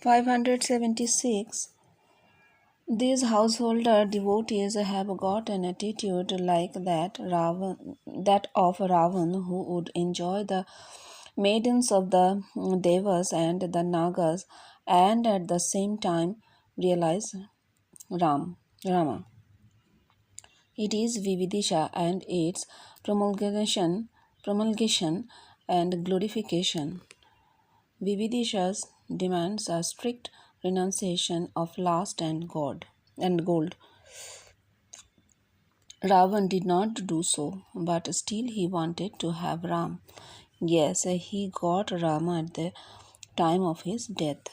576. These householder devotees have got an attitude like that of Ravan, who would enjoy the maidens of the Devas and the Nagas, and at the same time realize Rama. It is Vividisha and its promulgation and glorification. Vividisha's demands a strict renunciation of lust and gold. Ravan did not do so, but still he wanted to have Ram. Yes, he got Rama at the time of his death.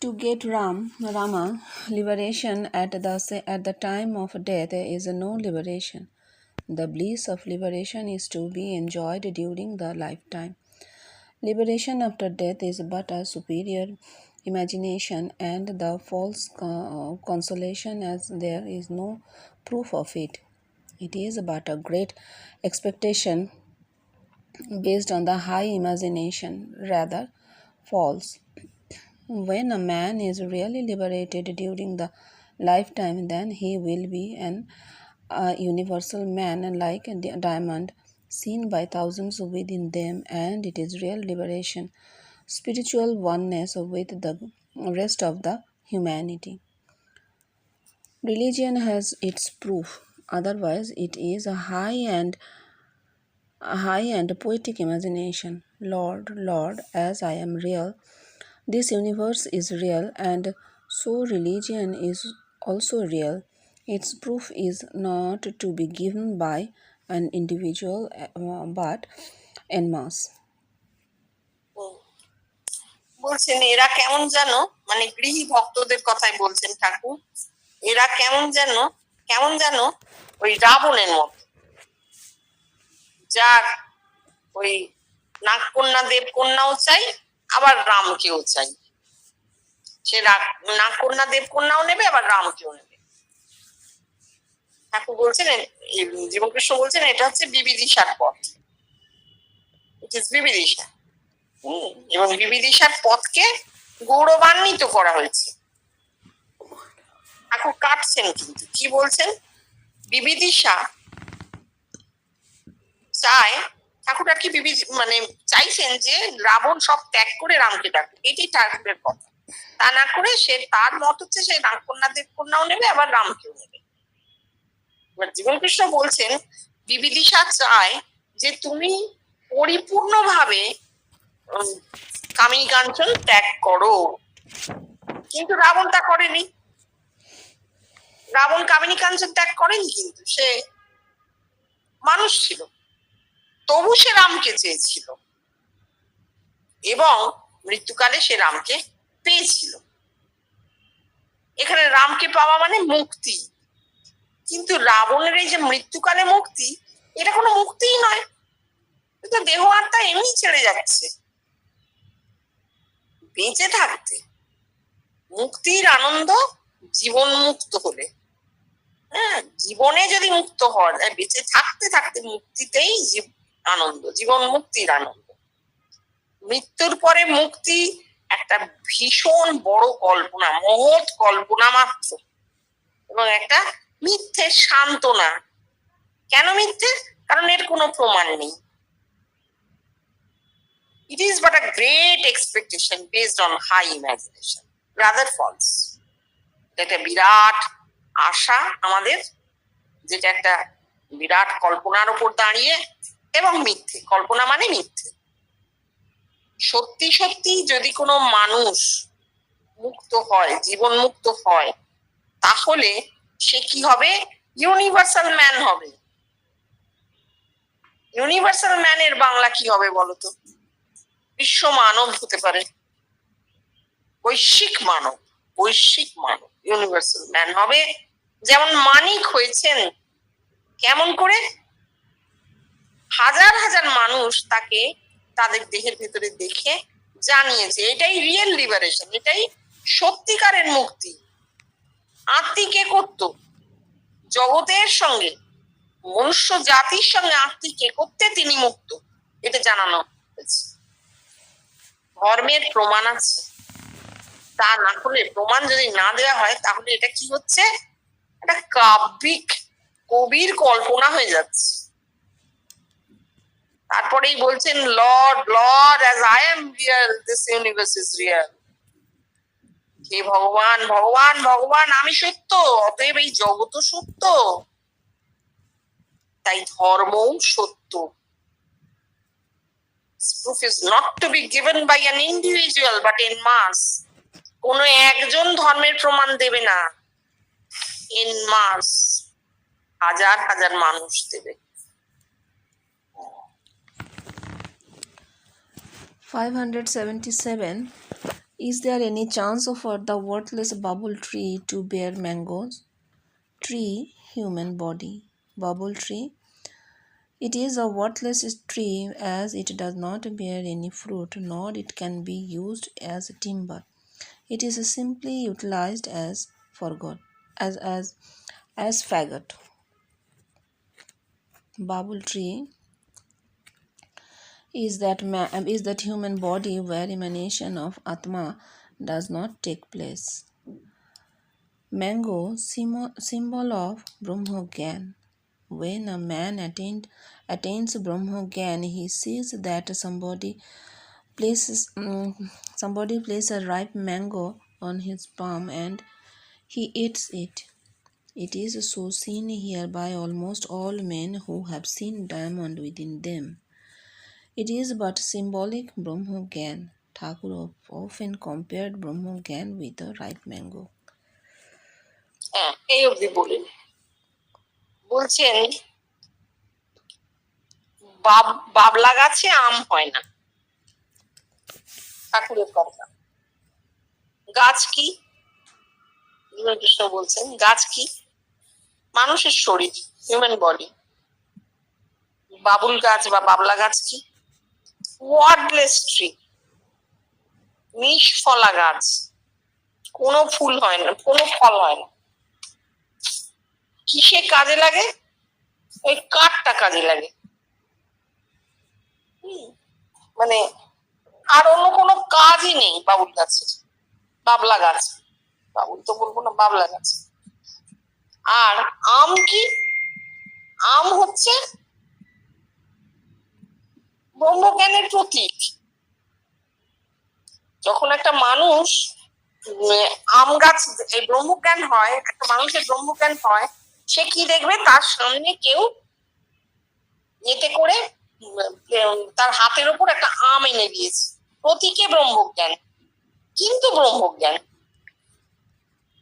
To get Rama, liberation at the time of death is no liberation. The bliss of liberation is to be enjoyed during the lifetime. Liberation after death is but a superior imagination and the false consolation, as there is no proof of it. It is but a great expectation based on the high imagination, rather false. When a man is really liberated during the lifetime, then he will be an universal man like a diamond, seen by thousands within them, and it is real liberation, spiritual oneness with the rest of the humanity. Religion has its proof, otherwise it is a high and poetic imagination. Lord, Lord, as I am real, this universe is real, and so religion is also real. Its proof is not to be given by an individual but en masse. বলছেন এরা কেমন জানো, মানে গৃহী ভক্তদের কথাই বলছেন ঠাকুর। এরা কেমন জানো ওই রাবণের মতো, যার ওই নাগকন্যা দেবকন্যাও চাই, আবার রামকেও চাই। সে নাগকন্যা দেবকন্যাও নেবে, আবার রামকেও নেবে। ঠাকুর বলছেন, জীবনকৃষ্ণ বলছেন, এটা হচ্ছে বিবিদিশার পথ। ইট ইজ বিবিদিশা। এবং বিবিদিশার পথকে গৌরবান্বিত করা হয়েছে। ঠাকুর কাটছেন, কিন্তু কি বলছেন, বিবিদিশা চায়, ঠাকুর আর কি মানে চাইছেন যে রাবণ সব ত্যাগ করে রামকে ডাকুক, এটাই ঠাকুরের কথা। তা না করে সে তার মত হচ্ছে সে নাগকন্যা দেবকন্যাও নেবে, আবার রামকেও নেবে। এবার জীবনকৃষ্ণ বলছেন, বিবিদিশা চায় যে তুমি পরিপূর্ণভাবে কামিনী কাঞ্চন ত্যাগ করো, কিন্তু রাবণ তা করেনি। রাবণ কামিনী কাঞ্চন ত্যাগ করেনি, কিন্তু সে মানুষ ছিল, তবু সে রামকে চেয়েছিল এবং মৃত্যুকালে সে রামকে পেয়েছিল। এখানে রামকে পাওয়া মানে মুক্তি, কিন্তু রাবণের এই যে মৃত্যুকালে মুক্তি, এটা কোনো মুক্তিই নয়, এটা দেহ আত্মা এমনি ছেড়ে যাচ্ছে। বেঁচে থাকতে মুক্তির আনন্দ জীবন মুক্ত হলে, হ্যাঁ, জীবনে যদি মুক্ত হওয়া যায়, বেঁচে থাকতে থাকতে মুক্তিতেই আনন্দ, জীবন মুক্তির আনন্দ। মৃত্যুর পরে মুক্তি একটা ভীষণ বড় কল্পনা, মহৎ কল্পনা মাত্র, এবং একটা মিথ্যে সান্ত্বনা। কেন মিথ্যে? কারণ এর কোনো প্রমাণ নেই। It is but a great expectation based on high imagination, rather false. এটা বিরাট আশা আমাদের, যেটা একটা বিরাট কল্পনার উপর দাঁড়িয়ে, এবং মিথ্যে। কল্পনা মানে মিথ্যে। সত্যি সত্যি যদি কোনো মানুষ মুক্ত হয়, জীবন মুক্ত হয়, তাহলে সে কি হবে? ইউনিভার্সাল ম্যান হবে। ইউনিভার্সাল ম্যানের বাংলা কি হবে বলতো? বিশ্ব মানব হতে পারে, বৈশ্বিক মানব, ইউনিভার্সাল ম্যান হবে। যেমন মানিক হয়েছেন, কেমন করে? হাজার হাজার মানুষ তাকে তাদের দেহের ভেতরে দেখে জানিয়েছে, এটাই রিয়েল লিবারেশন, এটাই সত্যিকারের মুক্তি। আত্মিকে করত জগতের সঙ্গে, মনুষ্য জাতির সঙ্গে আত্মিকে করতে তিনি মুক্ত, এটা জানানো হয়েছে। ধর্মের প্রমাণ আছে, তা না হলে, প্রমাণ যদি না দেওয়া হয়, তাহলে এটা কি হচ্ছে, একটা কাব্যিক কবির কল্পনা হয়ে যাচ্ছে। তারপরেই বলছেন, lord lord as I am real, this universe is real. হে ভগবান, ভগবান ভগবান, আমি সত্য, অতএব এই জগৎ সত্য, তাই ধর্মও সত্য। Proof is not to be given by an individual but in mass. কোন একজন ধর্মের প্রমাণ দেবে না, in mass, হাজার হাজার মানুষ দেবে। 577. Is there any chance for the worthless bubble tree to bear mangoes? Tree, human body. Bubble tree. It is a worthless tree as it does not bear any fruit, nor it can be used as timber. It is simply utilized as forgot, as faggot. Bubble tree is that human body where emanation of Atma does not take place. Mango, symbol of Brahmogyan. When a man attains Brahmogyan, he sees that somebody places a ripe mango on his palm and he eats it. It is so seen here by almost all men who have seen diamond within them. It is but symbolic Brahmogyan. Thakur often compared Brahmogyan with a ripe mango. এই অবধি বলছেন, বাবলা গাছে আম হয় না, ঠাকুরের কথা। গাছ কি? কৃষ্ণ বলছেন, গাছ কি? মানুষের শরীর, হিউম্যান বডি। বাবুল গাছ বা বাবলা গাছ কি? ওয়ার্ডলেস ট্রি, নিষ্ফলা গাছ, কোনো ফুল হয় না, কোনো ফল হয় না। কিসে কাজে লাগে? ওই কাঠটা কাজে লাগে, মানে আর অন্য কোনো কাজই নেই বাবুল গাছের, বাবলা গাছ, বাবুল তো বলবো না, বাবলা গাছ। আর আম কি? আম হচ্ছে ব্রহ্মজ্ঞানের প্রতীক। যখন একটা মানুষ আম গাছ, এই ব্রহ্মজ্ঞান হয়, একটা মানুষের ব্রহ্মজ্ঞান হয়, সে কি দেখবে, তার সামনে কেউ এতে করে তার হাতের উপর একটা আম এনে দিয়েছে, প্রতীকে ব্রহ্মজ্ঞান। কিন্তু ব্রহ্মজ্ঞান,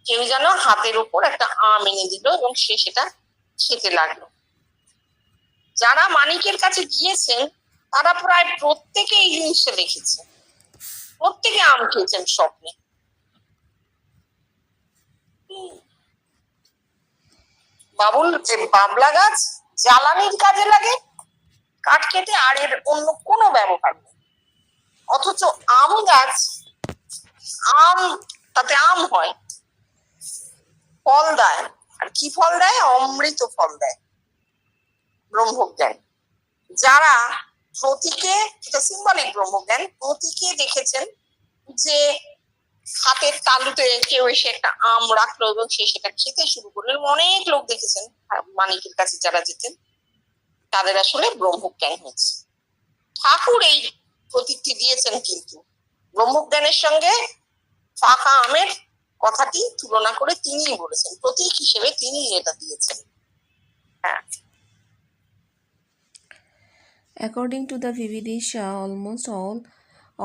কেউ যেন হাতের উপর একটা আম এনে দিল এবং সে সেটা খেতে লাগলো। যারা মানিকের কাছে গিয়েছেন তারা প্রায় প্রত্যেকে এই জিনিসটা দেখেছে, প্রত্যেকে আম খেয়েছেন স্বপ্নে। বাবলা গাছ জ্বালানির কাজে লাগে, কাঠ কেটে, আর এর অন্য কোনো ব্যবহার নেই। অথচ আম গাছ, তাতে আম হয়, ফল দেয়। আর কি ফল দেয়? অমৃত ফল দেয়, ব্রহ্মজ্ঞান। যারা প্রতীকে, এটা সিম্বলিক ব্রহ্মজ্ঞান, প্রতীকে দেখেছেন যে হাতের তালুতে কেউ এসে একটা আম রাখলো এবং সে সেটা খেতে শুরু করলেন, অনেক লোক দেখেছেন মানিকের কাছে যারা যেতেন, তাদের আসলে ব্রহ্মজ্ঞান হয়েছে। ঠাকুর এই প্রতীকটি দিয়েছেন, কিন্তু ব্রহ্মজ্ঞানের সঙ্গে ফাঁকা আমের কথাটি তুলনা করে তিনিই বলেছেন, প্রতীক হিসেবে তিনি এটা দিয়েছেন। হ্যাঁ। According to the Vividisha, almost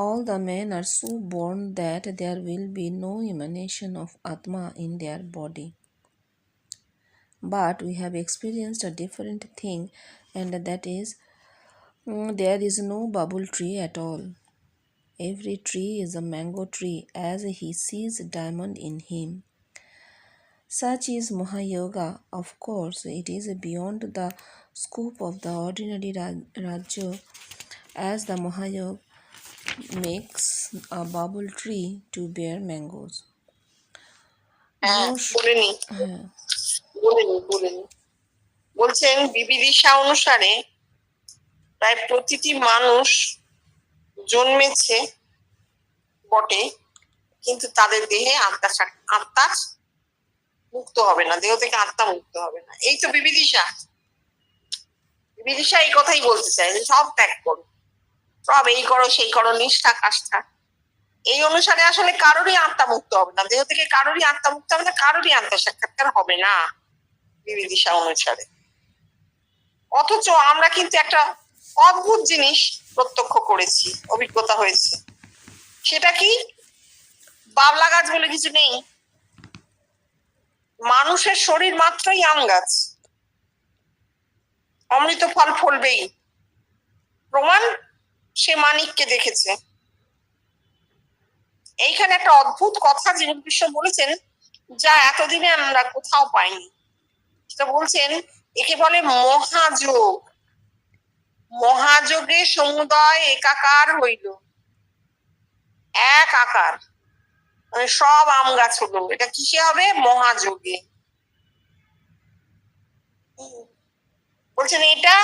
all the men are so born that there will be no emanation of Atma in their body. But we have experienced a different thing, and that is, there is no bubble tree at all. Every tree is a mango tree as he sees diamond in him. Such is Mahayoga. Of course, it is beyond the scope of the ordinary Rajya, as the Mahayoga makes a bubble tree to bear mangoes. বলছেন, বিবিদিশা অনুসারে প্রায় প্রতিটি মানুষ জন্মেছে বটে, কিন্তু তাদের দেহে আত্মা মুক্ত হবে না, দেহ থেকে আত্মা মুক্ত হবে না। এই তো বিবিদিশা এই কথাই বলতে চাই যে সব ত্যাগ করো, সব এই করো সেই করো, নিষ্ঠা কাষ্ঠা, এই অনুসারে আসলে কারোরই আত্মা মুক্ত হবে না, দেহ থেকে কারোরই আত্মা মুক্ত হবে না, কারোরই আত্মা সাক্ষাৎকার হবে না বিবিদিশা অনুসারে। অথচ আমরা কিন্তু একটা অদ্ভুত জিনিস প্রত্যক্ষ করেছি, অভিজ্ঞতা হয়েছে। সেটা কি? বাবলা গাছ বলে কিছু নেই, মানুষের শরীর মাত্রই আম গাছ, অমৃত ফল ফলবেই। প্রমাণ, সে মানিককে দেখেছে। এইখানে একটা অদ্ভুত কথা জীবন কৃষ্ণ বলেছেন, যা এতদিনে আমরা কোথাও পাইনি। সেটা বলছেন, একে বলে মহাযোগ। মহাযোগে সমুদয় একাকার হইল, এক আকার, মানে সব আম গাছ হলো। এটা কিসে হবে? মহাযোগে। বলছেন এটা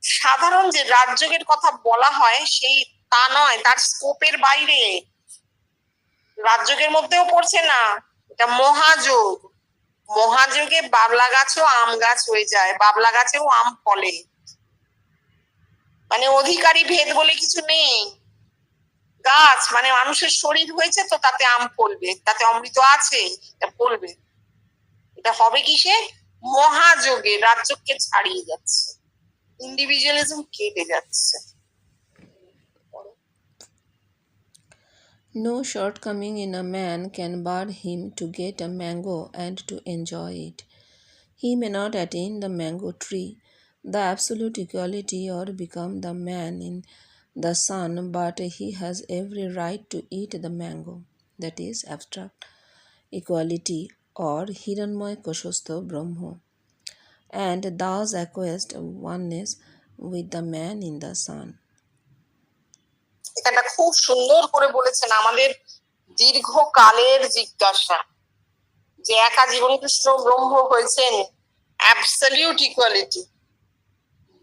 সাধারণ যে রাজযোগের কথা বলা হয় সেই তা নয়, তার স্কোপের বাইরে, রাজযোগের মধ্যেও পড়ছে না, এটা মহাযোগ। মহাযোগে বাবলা গাছও আম গাছ হয়ে যায়, বাবলা গাছেও আম ফলে, মানে অধিকারী ভেদ বলে কিছু নেই। গাছ মানে মানুষের শরীর হয়েছে তো তাতে আম ফলবে, তাতে অমৃত আছে, এটা ফলবে। এটা হবে কিসে? মহাযোগে। রাজযোগকে ছাড়িয়ে যাচ্ছে, ইন্ডিভিজুয়ালিজম কেটে যাচ্ছে। No shortcoming in a man can bar him to get a mango and to enjoy it. He may not attain the mango tree, the absolute equality, or become the man in the sun, but he has every right to eat the mango, that is abstract equality or Hiranmoy Koshostha Brahmo, and thus acquires oneness with the man in the sun. এটা খুব সুন্দর করে বলেছেন, আমাদের দীর্ঘকালের জিজ্ঞাসা যে একা জীবন কৃষ্ণ ব্রহ্ম হয়েছেন অ্যাবসলিউট ইকুয়ালিটি,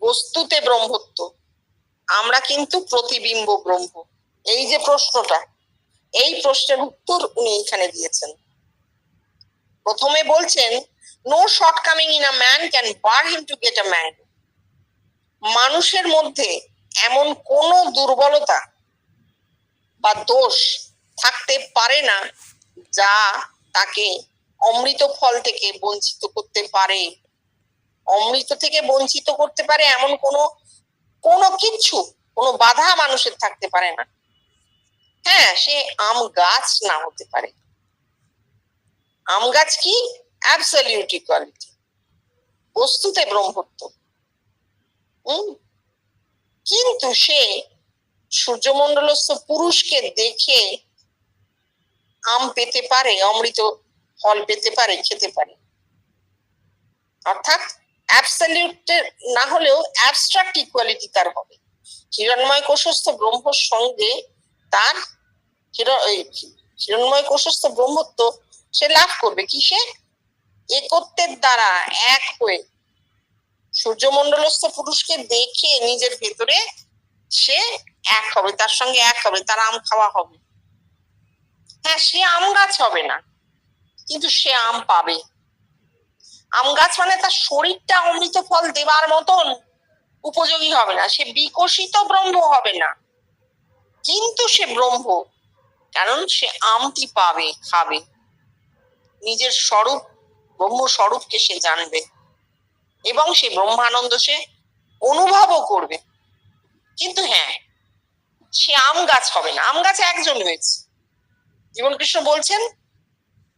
বস্তুতে ব্রহ্মত্ব, আমরা কিন্তু প্রতিবিম্ব ব্রহ্ম। এই যে প্রশ্নটা, এই প্রশ্নের উত্তর উনি এখানে দিয়েছেন। প্রথমে বলছেন, no shortcoming in a man can bar him to get a mango. মানুষের মধ্যে এমন কোন দুর্বলতা বা দোষ থাকতে পারে না যা তাকে অমৃত ফল থেকে বঞ্চিত করতে পারে। অমৃত থেকে বঞ্চিত করতে পারে এমন কোনো কিচ্ছু, কোনো বাধা মানুষের থাকতে পারে না। হ্যাঁ, সে আম গাছ না হতে পারে। আম গাছ কি? অ্যাবসলিউট ইকুয়ালিটি, বস্তুতে ব্রহ্মত্ব। কিন্তু সে সূর্যমণ্ডলস্থ পুরুষকে দেখে আম পেতে পারে, অমৃত ফল পেতে পারে, খেতে পারে। অর্থাৎ অ্যাবসলিউট না হলেও অ্যাবস্ট্রাক্ট ইকুয়ালিটি তার হবে। হিরণ্ময় কোষস্থ ব্রহ্মর সঙ্গে তার হিরণ্ময় কোষস্থ ব্রহ্মত্ব সে লাভ করবে কিসে? একত্বের দ্বারা এক হয়ে সূর্যমণ্ডলস্থ পুরুষকে দেখে নিজের ভেতরে সে এক হবে, তার সঙ্গে এক হবে, তার আম খাওয়া হবে। হ্যাঁ, সে আম গাছ হবে না, কিন্তু সে আম পাবে। আম গাছ মানে তার শরীরটা অমৃত ফল দেবার মতন উপযোগী হবে না, সে বিকশিত ব্রহ্ম হবে না, কিন্তু সে ব্রহ্ম, কারণ সে আমটি পাবে, খাবে, নিজের স্বরূপ ব্রহ্ম স্বরূপকে সে জানবে এবং সে ব্রহ্মানন্দ সে অনুভবও করবে। কিন্তু হ্যাঁ, সে আম গাছ হবে না। আম গাছ একজন হয়েছে। জীবন কৃষ্ণ বলছেন,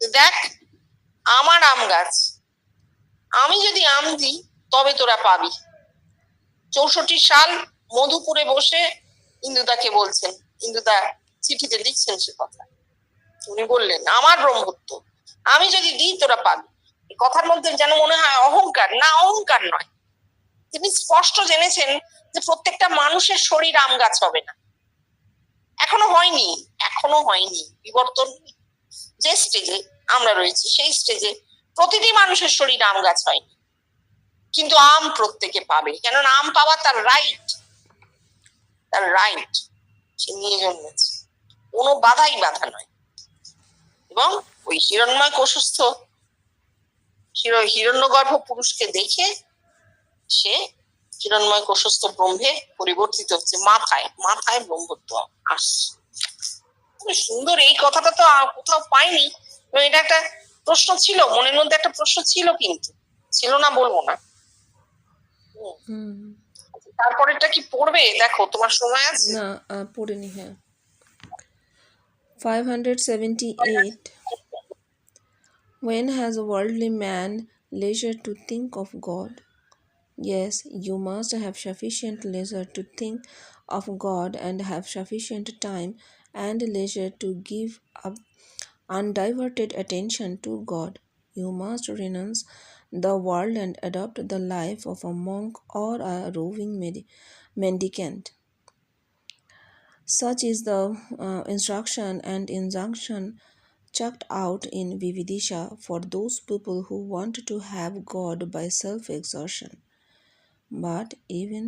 দেখ আমার আম গাছ, আমি যদি আম দিই তবে তোরা পাবি। 64 সাল মধুপুরে বসে ইন্দুদাকে বলছেন, ইন্দুদা চিঠিতে লিখছেন সে কথা। উনি বললেন, আমার ব্রহ্মত্ব আমি যদি দিই তোরা পাবি। এই কথার মধ্যে যেন মনে হয় অহংকার, না অহংকার নয়। তিনি স্পষ্ট জেনেছেন যে প্রত্যেকটা মানুষের শরীর আম গাছ হবে না, এখনো হয়নি। বিবর্তন যে স্টেজে আমরা রয়েছি সেই স্টেজে প্রতিটি মানুষের শরীর আম গাছ হয়নি, কিন্তু আম প্রত্যেকে পাবে, কেননা আম পাওয়া তার রাইট, সে নিয়ে জন্মেছে। কোনো বাধাই বাধা নয়। এবং ওই হিরণ্ময় কোষস্থ হিরণ্যগর্ভ পুরুষকে দেখে সে হিরণ্ময় কোষস্থ ব্রহ্মে পরিবর্তিত হচ্ছে, মাথায় মাথায় ব্রহ্মত্ব আসছে। সুন্দর, এই কথাটা তো কোথাও পাইনি। এটা একটা প্রশ্ন ছিল মনের মধ্যে, একটা প্রশ্ন ছিল, কিন্তু ছিল না বলবো না। তারপরেরটা কি পড়বে? দেখো তোমার সময় আছে? না, পড়িনি। হ্যাঁ, 578. When has a worldly man leisure to think of God? Yes, you must have sufficient leisure to think of God and have sufficient time and leisure to give up undiverted attention to God. You must renounce the world and adopt the life of a monk or a roving mendicant. Such is the instruction and injunction chucked out in Vividisha for those people who want to have God by self exertion. But even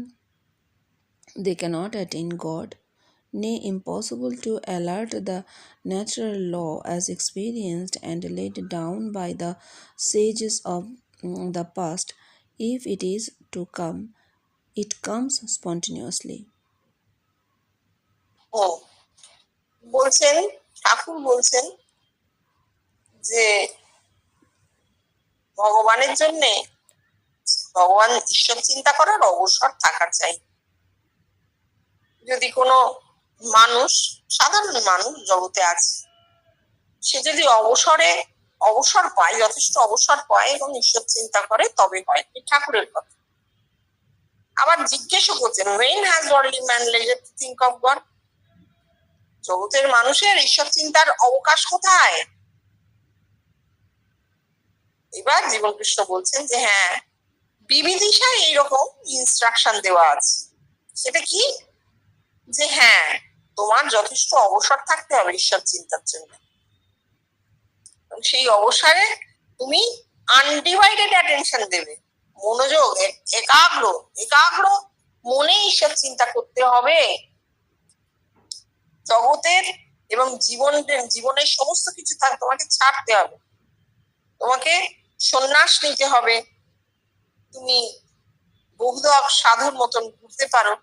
they cannot attain God, nay, impossible to alert the natural law as experienced and laid down by the sages of the past. If it is to come, it comes spontaneously. বলছেন, ঠাকুর বলছেন যে ভগবানের জন্যে, ভগবান ঈশ্বর চিন্তা করার অবসর থাকা চাই। যদি কোনো মানুষ, সাধারণ মানুষ জগতে আছে, সে যদি অবসর পায়, যথেষ্ট অবসর পায় এবং ঈশ্বর চিন্তা করে, তবে হয়। ঠাকুরের কথা। আবার জিজ্ঞেসও করছেন, when has worldly man leisure to think of God? জগতের মানুষের ঈশ্বর চিন্তার অবকাশ কোথায়? এবার জীবন কৃষ্ণ বলছেন যে হ্যাঁ, বিবিদিশায় এইরকম ইনস্ট্রাকশন দেওয়া আছে। সেটা কি? যে হ্যাঁ, তোমার যথেষ্ট অবসর থাকতে হবে ঈশ্বর চিন্তার জন্য। সেই অবসরে তুমি আনডিভাইডেড অ্যাটেনশন দেবে, মনোযোগ, একাগ্র মনে ঈশ্বর চিন্তা করতে হবে। জগতের এবং জীবনের সমস্ত কিছু তোমাকে ছাড়তে হবে, তোমাকে সন্ন্যাস নিতে হবে। তুমি বহুদক সাধুর মতন ঘুরতে পারো,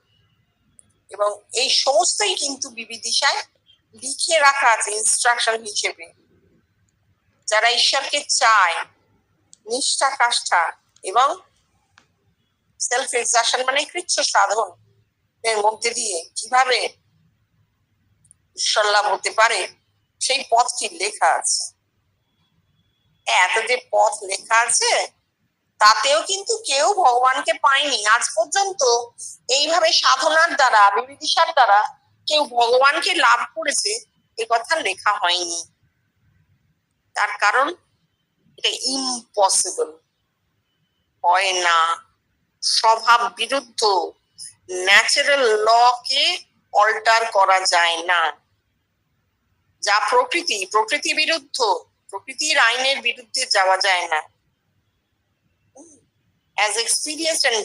এবং এই সমস্তই কিন্তু বিবিদিশায় লিখে রাখা আছে ইনস্ট্রাকশন হিসেবে। যারা ঈশ্বরকে চায়, নিষ্ঠা কাষ্ঠা এবং সেলফ এক্সারশন মানে কৃচ্ছ সাধন এর মধ্যে দিয়ে কিভাবে ঈশ্বর লাভ হতে পারে, সেই পথটি লেখা আছে। এত যে পথ লেখা আছে, তাতেও কিন্তু কেউ ভগবানকে পায়নি আজ পর্যন্ত। এইভাবে সাধনার দ্বারা, বিবিদিশার দ্বারা কেউ ভগবানকে লাভ করেছে এ কথা লেখা হয়নি। তার কারণ এটা ইম্পসিবল, হয় না, স্বভাব বিরুদ্ধ, ন্যাচারাল ল কে অল্টার করা যায় না। যা প্রকৃতি বিরুদ্ধ, প্রকৃতির আইনের বিরুদ্ধে যাওয়া যায় না। As experienced and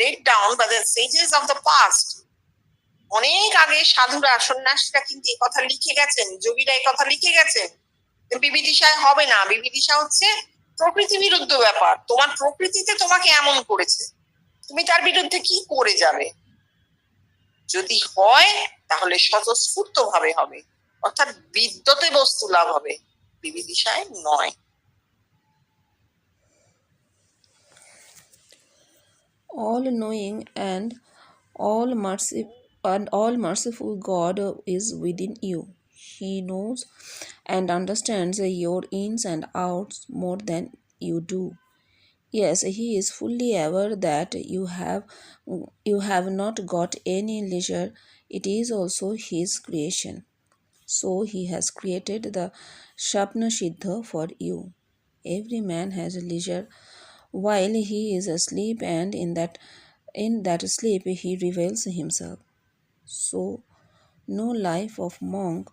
laid down by the sages of the past, অনেক আগে সাধুরা, সন্ন্যাসীরা কিন্তু এই কথা লিখে গেছেন, যোগীরা এই কথা লিখে গেছেন। বিবিদিশায় হবে না। বিবিদিশা হচ্ছে প্রকৃতি বিরুদ্ধ ব্যাপার। তোমার প্রকৃতিতে তোমাকে এমন করেছে, তুমি তার বিরুদ্ধে কি করে যাবে? যদি হয় তাহলে স্বতঃস্ফূর্ত ভাবে হবে, অর্থাৎ বিদ্যতে বস্তু লাভ হবে, বিবিদিশায় নয়। All knowing and all merciful God is within you. He knows and understands your ins and outs more than you do. Yes, he is fully aware that you have not got any leisure. It is also his creation. So he has created the Shapna Siddha for you. Every man has leisure while he is asleep, and in that sleep he reveals himself. So no life of monk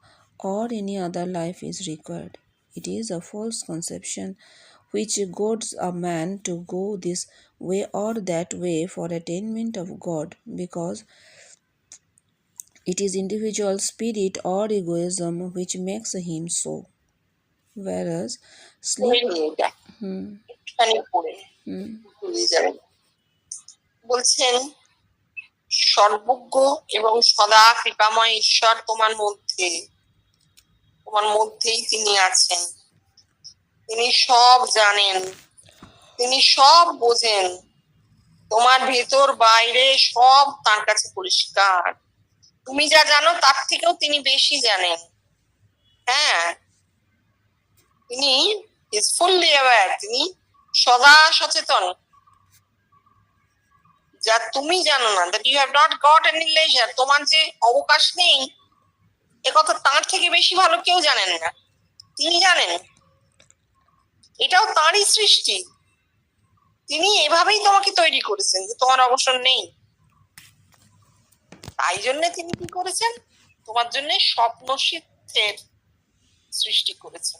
or any other life is required. It is a false conception which goads a man to go this way or that way for attainment of God, because It is individual spirit or egoism which makes him so. Whereas sleep. এটা Hmm, একটুখানি পড়ে hmm, ভুলে যাবেন। বলছেন সর্বজ্ঞ এবং সদা কৃপাময় ঈশ্বর তোমার মধ্যেই তিনি আছেন। তিনি সব জানেন, তিনি সব বোঝেন। তোমার ভেতর বাইরে সব তার কাছে পরিষ্কার। তুমি যা জানো তার থেকেও তিনি বেশি জানেন। হ্যাঁ, তিনি ইজ ফুললি অ্যাওয়্যার, তিনি সদা সচেতন। যা তুমি জানো না, that you have not got any leisure, তোমার যে অবকাশ নেই, একথা তার থেকে বেশি ভালো কেউ জানেন না, তিনি জানেন। এটাও তারই সৃষ্টি। তিনি এভাবেই তোমাকে তৈরি করেছেন যে তোমার অবসর নেই। তাই জন্য তিনি কি করেছেন, তোমার জন্য স্বপ্নচিত্রের সৃষ্টি করেছেন।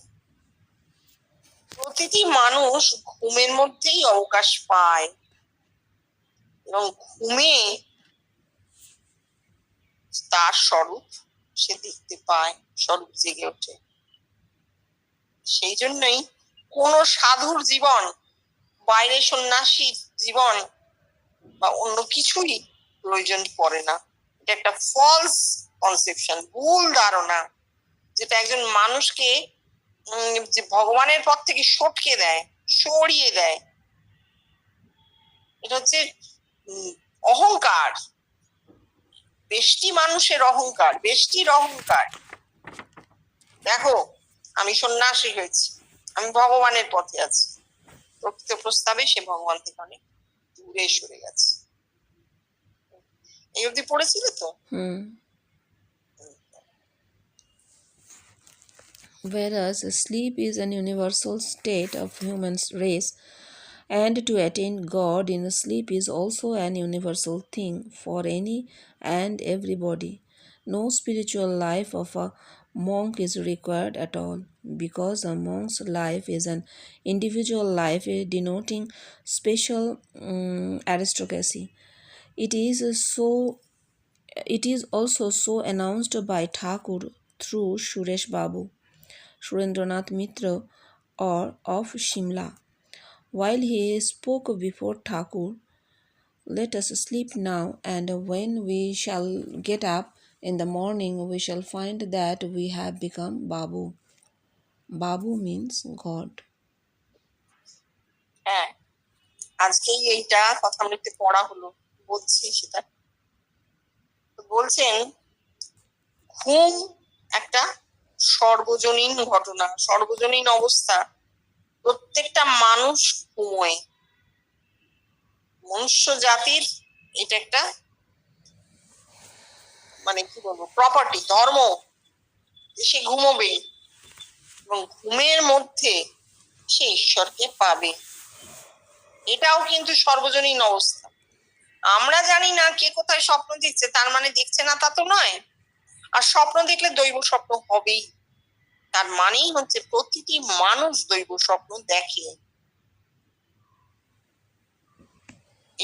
প্রতিটি মানুষ ঘুমের মধ্যেই অবকাশ পায় এবং ঘুমে তার স্বরূপ সে দেখতে পায়, স্বরূপ জেগে ওঠে। সেই জন্যই কোন সাধুর জীবন, বাইরে সন্ন্যাসীর জীবন বা অন্য কিছুই প্রয়োজন পড়ে না। এটা একটা ফলস কনসেপশন, ভুল ধারণা, যেটা একজন মানুষকে যে ভগবানের পথ থেকে সটকে দেয়, সরিয়ে দেয়। এটা হচ্ছে অহংকার, বেষ্টি মানুষের অহংকার, বেষ্টির অহংকার। দেখো, আমি সন্ন্যাসী হয়েছি, আমি ভগবানের পথে আছি। প্রকৃত প্রস্তাবে সে ভগবান থেকে অনেক দূরে সরে গেছে। এই অবধি পড়েছিলে তো? Whereas sleep is an universal state of human race, and to attain God in sleep is also an universal thing for any and everybody. No spiritual life of a monk is required at all, because a monk's life is an individual life denoting special aristocracy. It is also so announced by Thakur through Suresh Babu, Surendranath Mitra, or of Shimla. While he spoke before Thakur, let us sleep now, and when we shall get up in the morning, we shall find that we have become Babu. Babu means God. হ্যাঁ, আজকেই এইটা কথামৃতে পড়া হলো, বলছি সেটা। বলছেন ঘুম একটা সর্বজনীন ঘটনা, সর্বজনীন অবস্থা। প্রত্যেকটা মানুষ ঘুমোয়। মনুষ্য জাতির এটা একটা মানে কি বলবো, প্রপার্টি, ধর্ম, সে ঘুমোবেই এবং ঘুমের মধ্যে সে ঈশ্বরকে পাবে। এটাও কিন্তু সর্বজনীন অবস্থা। আমরা জানি না কে কোথায় স্বপ্ন দেখছে, তার মানে দেখছে না তা তো নয়। আর স্বপ্ন দেখলে দৈব স্বপ্ন হবেই, তার মানেই হচ্ছে প্রতিটি মানুষ দৈব স্বপ্ন দেখে।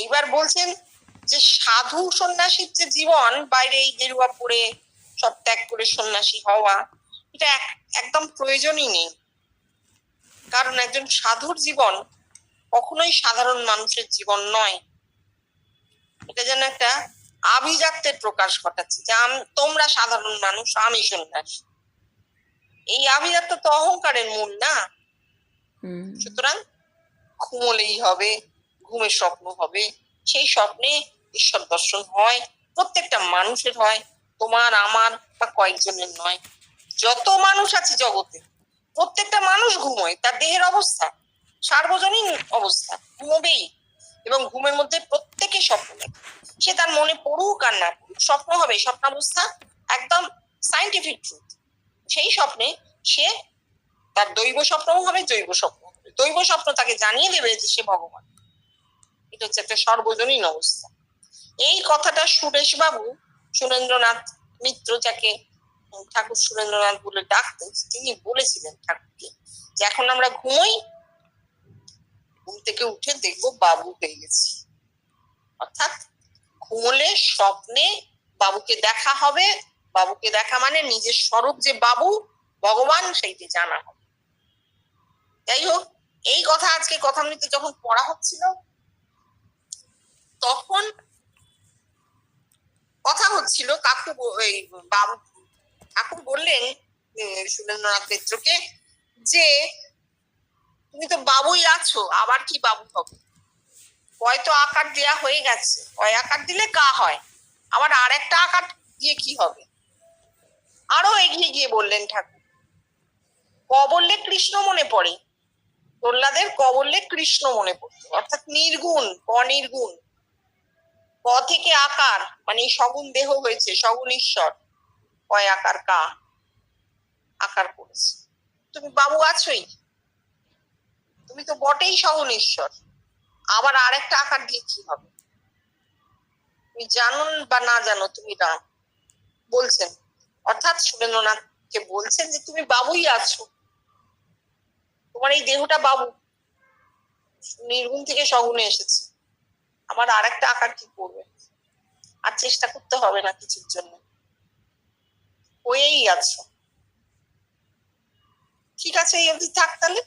এইবার বলছেন যে সাধু সন্ন্যাসীর যে জীবন, বাইরে এই গেরুয়া পরে সব ত্যাগ করে সন্ন্যাসী হওয়া, এটা একদম প্রয়োজনই নেই। কারণ একজন সাধুর জীবন কখনোই সাধারণ মানুষের জীবন নয়। এটা যেন একটা আভিজাত্যের প্রকাশ ঘটাচ্ছে যে তোমরা সাধারণ মানুষ, আমি সন্ন্যাসী। এই আভিজাত্য তো অহংকারের মূল না। সুতরাং ঘুমলেই হবে, ঘুমের স্বপ্ন হবে, সেই স্বপ্নে ঈশ্বর দর্শন হয়, প্রত্যেকটা মানুষের হয়, তোমার আমার বা কয়েকজনের নয়। যত মানুষ আছে জগতে প্রত্যেকটা মানুষ ঘুমোয়, তার দেহের অবস্থা সার্বজনীন অবস্থা, ঘুমোবেই। এবং ঘুমের মধ্যে প্রত্যেকে স্বপ্ন দেখে, সে তার মনে পড়ুক আর না পড়ুক, স্বপ্ন হবে, স্বপ্নাবস্থা একদম সাইন্টিফিক ট্রুথ। সেই স্বপ্নে সে তার দৈব স্বপ্নও হবে, জৈব স্বপ্ন হবে। দৈব স্বপ্ন তাকে জানিয়ে দেবে যে সে ভগবান। এটা হচ্ছে একটা সর্বজনীন অবস্থা। এই কথাটা সুরেশ বাবু, সুরেন্দ্রনাথ মিত্র, যাকে ঠাকুর সুরেন্দ্রনাথ বলে ডাকতেন, তিনি বলেছিলেন ঠাকুরকে যে এখন আমরা ঘুমোই, ঘুম থেকে উঠে দেখবো বাবু হয়ে গেছি। অর্থাৎ ঘুমলে স্বপ্নে বাবুকে দেখা হবে, বাবুকে দেখা মানে নিজের স্বরূপ যে বাবু ভগবান সেইটি জানা হবে। যাই হোক, এই কথা আজকে কথামৃতে যখন পড়া হচ্ছিল তখন কথা হচ্ছিল, কাকু এই বাবু কাকু বললেন সুরেন্দ্রনাথ মিত্রকে যে তুমি তো বাবুই আছো, আবার কি বাবু হবে? কয় তো আকার দেয়া হয়ে গেছে, কয় আকার দিলে কা হয়, আবার আর একটা আকার দিয়ে কি হবে? আরো এগিয়ে গিয়ে বললেন ঠাকুর, ক বললে কৃষ্ণ মনে পড়ে, প্রহ্লাদের ক বললে কৃষ্ণ মনে পড়তো, অর্থাৎ নির্গুণ, ক নির্গুণ, ক থেকে আকার মানে সগুণ দেহ হয়েছে, সগুণ ঈশ্বর, কয় আকার কা আকার করেছে। তুমি বাবু আছোই, তুমি তো বটেই সগুণ ঈশ্বর, আবার আর একটা আকার দিয়ে কি হবে? তুমি জানো বা না জানো তুমি রাম, বলছেন, অর্থাৎ সুরেন্দ্রনাথকে বলছেন যে তুমি বাবুই আছো, তোমার এই দেহটা বাবু, নির্গুণ থেকে সগুণে এসেছে, আমার আর একটা আকার কি করবে? আর চেষ্টা করতে হবে না কিছুর জন্য, হয়েই আছো। ঠিক আছে, এই অবধি থাক তাহলে।